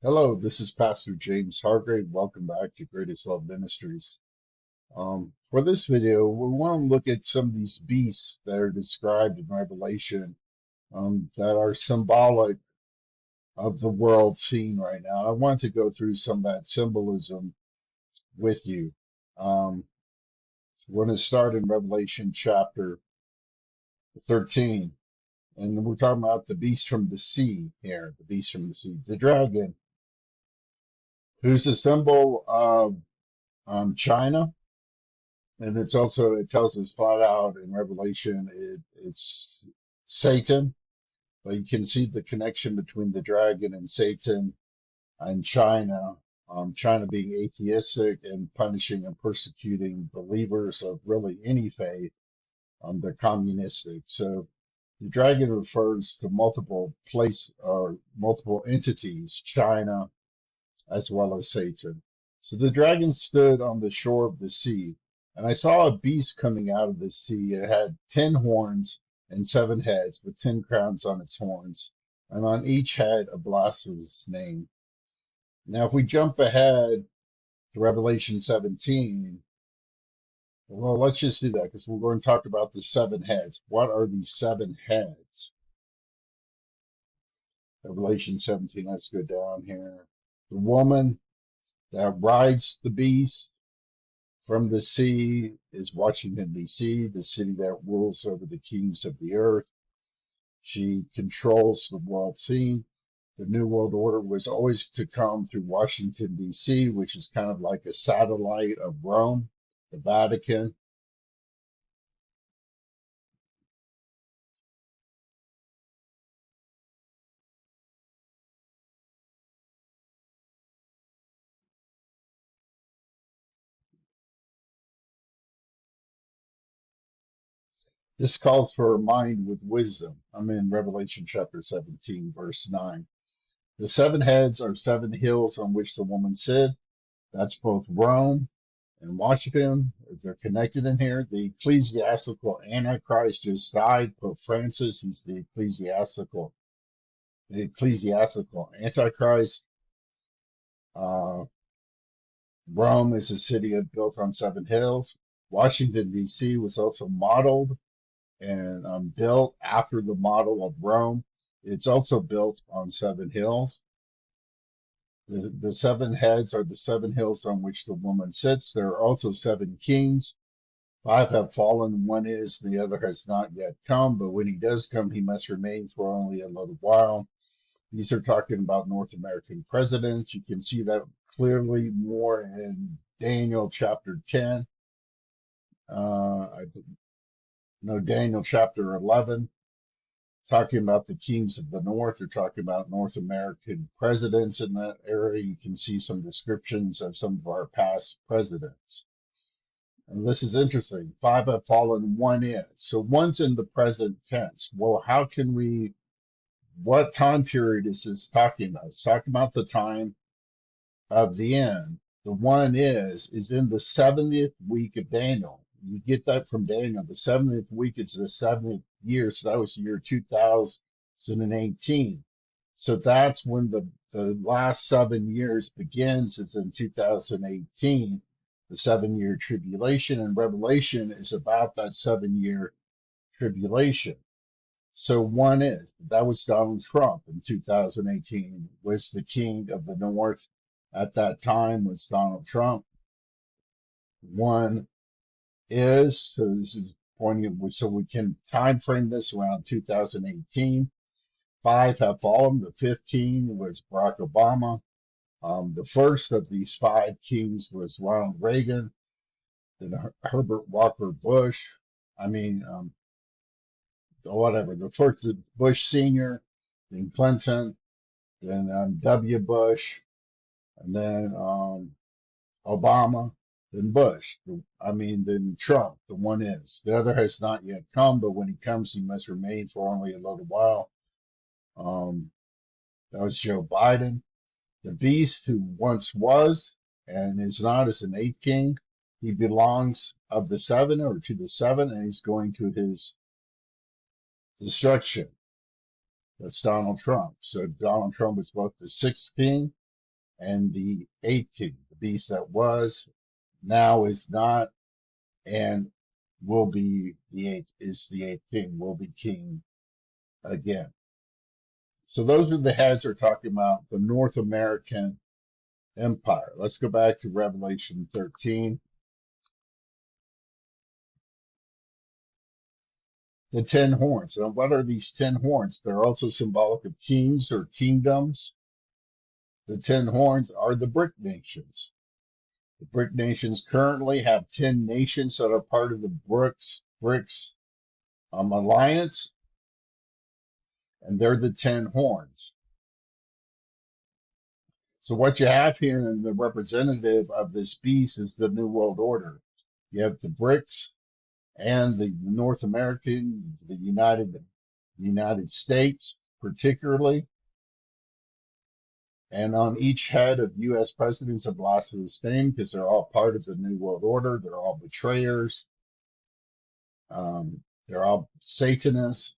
Hello, this is Pastor James Hargrave. Welcome back to Greatest Love Ministries. For this video, we want to look at some of these beasts that are described in Revelation that are symbolic of the world scene right now. I want to go through some of that symbolism with you. Um, we're going to start in Revelation chapter 13, and we're talking about the beast from the sea here, the beast from the sea, the dragon, who's a symbol of China. And it tells us flat out in Revelation it's Satan, but you can see the connection between the dragon and Satan and China. China being atheistic and punishing and persecuting believers of really any faith. They're communistic. So the dragon refers to multiple multiple entities, China as well as Satan. So the dragon stood on the shore of the sea, and I saw a beast coming out of the sea. It had 10 horns and 7 heads, with 10 crowns on its horns, and on each head a blasphemous name. Now, if we jump ahead to Revelation 17, well, let's just do that because we're going to talk about the 7 heads. What are these 7 heads? Revelation 17, let's go down here. The woman that rides the beast from the sea is Washington, D.C., the city that rules over the kings of the earth. She controls the world scene. The New World Order was always to come through Washington, D.C., which is kind of like a satellite of Rome, the Vatican. This calls for a mind with wisdom. I'm in Revelation chapter 17, verse 9. The 7 heads are 7 hills on which the woman sit. That's both Rome and Washington. They're connected in here. The ecclesiastical Antichrist just died. Pope Francis, he's the ecclesiastical Antichrist. Uh, Rome is a city built on 7 hills. Washington, D.C. was also modeled and built after the model of Rome. It's also built on 7 hills. The 7 heads are the 7 hills on which the woman sits. There are also 7 kings. 5 have fallen, one is, the other has not yet come, but when he does come, he must remain for only a little while. These are talking about North American presidents. You can see that clearly more in Daniel chapter 10. I know Daniel chapter 11, talking about the kings of the north. They're talking about North American presidents in that area. You can see some descriptions of some of our past presidents. And this is interesting. 5 have fallen, one is. So one's in the present tense. Well, what time period is this talking about? It's talking about the time of the end. The one is in the 70th week of Daniel. You get that from Daniel. The 70th week is the 70th year. So that was the year 2018. So that's when the last 7 years begins, is in 2018, the 7 year tribulation, and Revelation is about that 7 year tribulation. So one is that was Donald Trump in 2018, was the king of the North at that time, was Donald Trump. One is, so this is pointing, so we can time frame this around 2018. 5 have fallen. The 5th king was Barack Obama. The first of these 5 kings was Ronald Reagan, then Herbert Walker Bush. I mean, whatever. The first Bush Senior, then Clinton, then W. Bush, and then Obama, then Bush. Then Trump. The one is. The other has not yet come, but when he comes, he must remain for only a little while. Um, that was Joe Biden. The beast who once was and is not is an 8th king. He belongs of the 7 or to the 7, and he's going to his destruction. That's Donald Trump. So Donald Trump is both the 6th king and the eighth king, the beast that was, now is not, and will be the eighth king, will be king again. So those are the heads we're talking about, the North American Empire. Let's go back to Revelation 13. The 10 horns. Now, what are these 10 horns? They're also symbolic of kings or kingdoms. The 10 horns are the BRIC nations. The BRIC nations currently have 10 nations that are part of the BRICS alliance, and they're the 10 horns. So what you have here in the representative of this beast is the New World Order. You have the BRICS and the North American, the United States particularly. And on each head of U.S. presidents have lost his name because they're all part of the New World Order. They're all betrayers. They're all Satanists.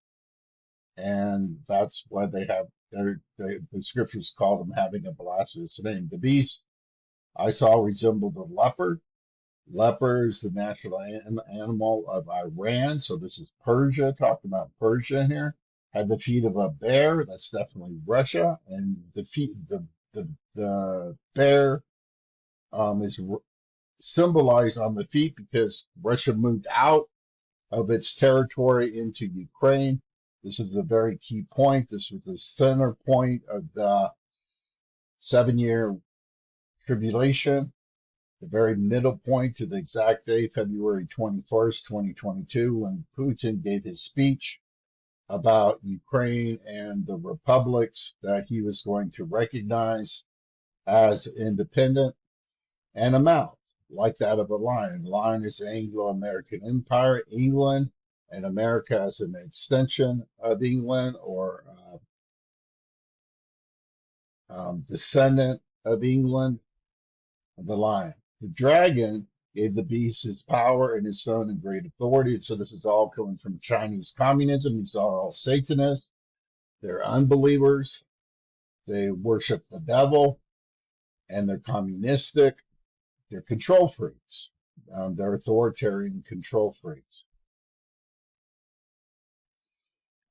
And that's why they have, the scriptures call them having a blasphemous name. The beast I saw resembled a leopard. Leopard is the national animal of Iran. So this is Persia, talking about Persia here. Had the feet of a bear. That's definitely Russia. And the bear is symbolized on the feet because Russia moved out of its territory into Ukraine. This is a very key point. This was the center point of the 7-year tribulation, the very middle point to the exact day, February 21st, 2022, when Putin gave his speech about Ukraine and the republics that he was going to recognize as independent, and a mouth like that of a lion. Lion is the Anglo-American Empire, England, and America as an extension of England or descendant of England, the lion. The dragon gave the beast his power and his throne and great authority. And so this is all coming from Chinese communism. These are all Satanists. They're unbelievers. They worship the devil, and they're communistic. They're control freaks. They're authoritarian control freaks.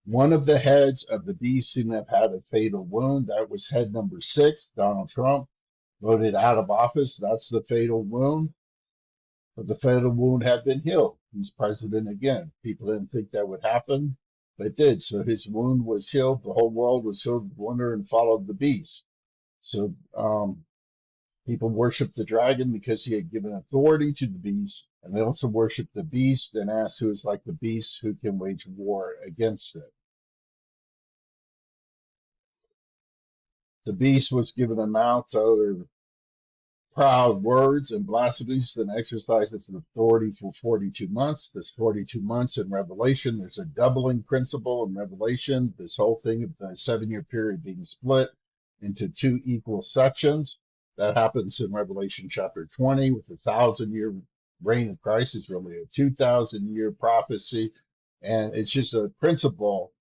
One of the heads of the beast seemed to have had a fatal wound. That was head number 6, Donald Trump, voted out of office. That's the fatal wound. But the fatal wound had been healed. He's president again. People didn't think that would happen, but it did. So his wound was healed. The whole world was filled with wonder and followed the beast. So people worshiped the dragon because he had given authority to the beast, and they also worshiped the beast and asked who is like the beast who can wage war against it. The beast was given a mouth to utter proud words and blasphemies, then exercised its authority for 42 months. This 42 months in Revelation, there's a doubling principle in Revelation. This whole thing of the 7-year period being split into 2 equal sections. That happens in Revelation chapter 20 with the 1,000-year reign of Christ is really a 2,000-year prophecy. And it's just a principle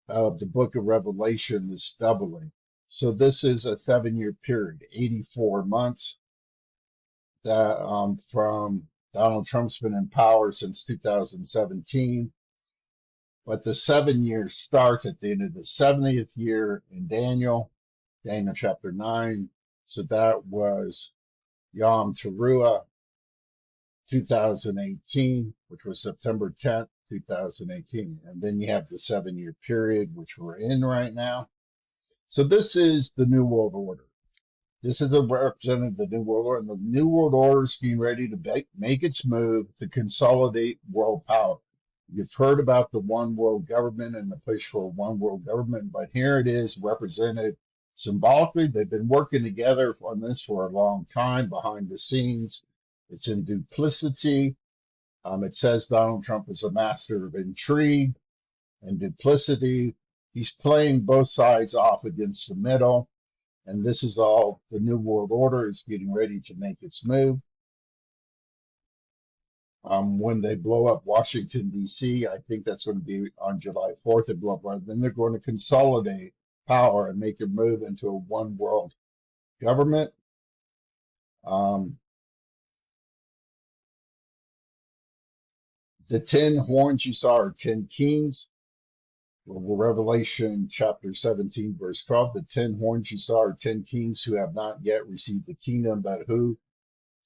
of the book of Revelation, this doubling. So this is a 7-year period, 84 months that from Donald Trump's been in power since 2017. But the 7 years starts at the end of the 70th year in Daniel chapter 9. So that was Yom Teruah 2018, which was September 10th, 2018. And then you have the 7-year period, which we're in right now. So this is the New World Order. This is a representative of the New World Order, and the New World Order is getting ready to make its move to consolidate world power. You've heard about the one world government and the push for one world government, but here it is represented symbolically. They've been working together on this for a long time behind the scenes. It's in duplicity. It says Donald Trump is a master of intrigue and duplicity. He's playing both sides off against the middle. And this is all the New World Order is getting ready to make its move. When they blow up Washington, D.C., I think that's going to be on July 4th. They blow up, then they're going to consolidate power and make their move into a one world government. Um, the 10 horns you saw are 10 kings. Revelation chapter 17, verse 12. The 10 horns you saw are 10 kings who have not yet received the kingdom, but who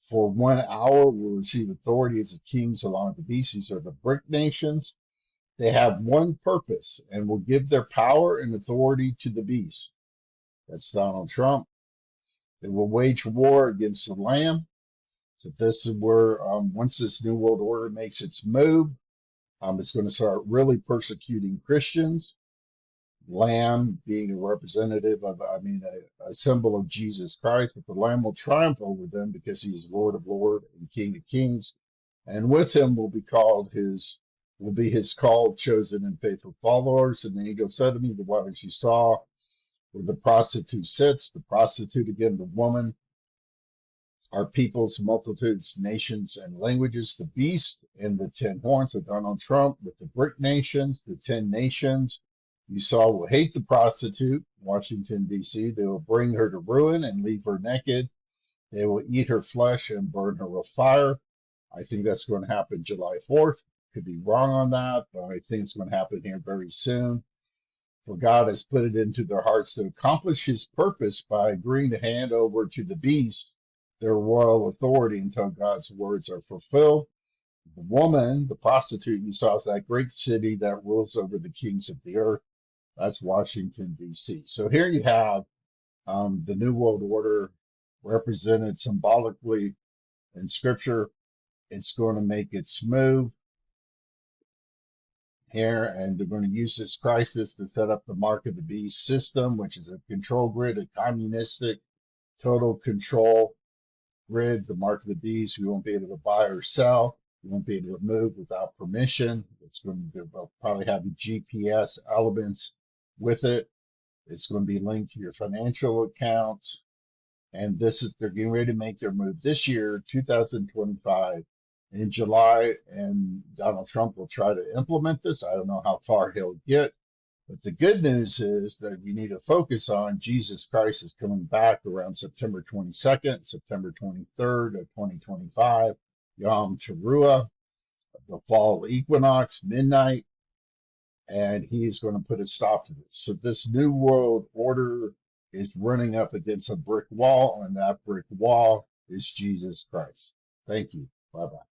for 1 hour will receive authority as the kings along with the beast. These are the brick nations. They have one purpose and will give their power and authority to the beast. That's Donald Trump. They will wage war against the Lamb. So this is where, once this New World Order makes its move, it's going to start really persecuting Christians. Lamb being a representative of, a symbol of Jesus Christ, but the Lamb will triumph over them because he's Lord of Lords and King of Kings. And with him will be his called, chosen, and faithful followers. And the angel said to me, the waters you saw where the prostitute sits, the prostitute again, the woman, are peoples, multitudes, nations, and languages. The beast and the 10 horns of Donald Trump with the brick nations, the 10 nations you saw will hate the prostitute, Washington, D.C. They will bring her to ruin and leave her naked. They will eat her flesh and burn her with fire. I think that's going to happen July 4th. Could be wrong on that, but I think it's going to happen here very soon. For God has put it into their hearts to accomplish his purpose by agreeing to hand over to the beast their royal authority until God's words are fulfilled. The woman, the prostitute you saw, is that great city that rules over the kings of the earth. That's Washington, D.C. So here you have the New World Order represented symbolically in Scripture. It's going to make its move here, and they're going to use this crisis to set up the mark of the beast system, which is a control grid, a communistic total control grid. The mark of the beast, we won't be able to buy or sell. We won't be able to move without permission. It's going to probably have the GPS elements with it. It's going to be linked to your financial accounts. And they're getting ready to make their move this year, 2025, in July. And Donald Trump will try to implement this. I don't know how far he'll get. But the good news is that we need to focus on Jesus Christ is coming back around September 22nd, September 23rd of 2025, Yom Teruah, the fall equinox, midnight, and he's going to put a stop to this. So this new world order is running up against a brick wall, and that brick wall is Jesus Christ. Thank you. Bye-bye.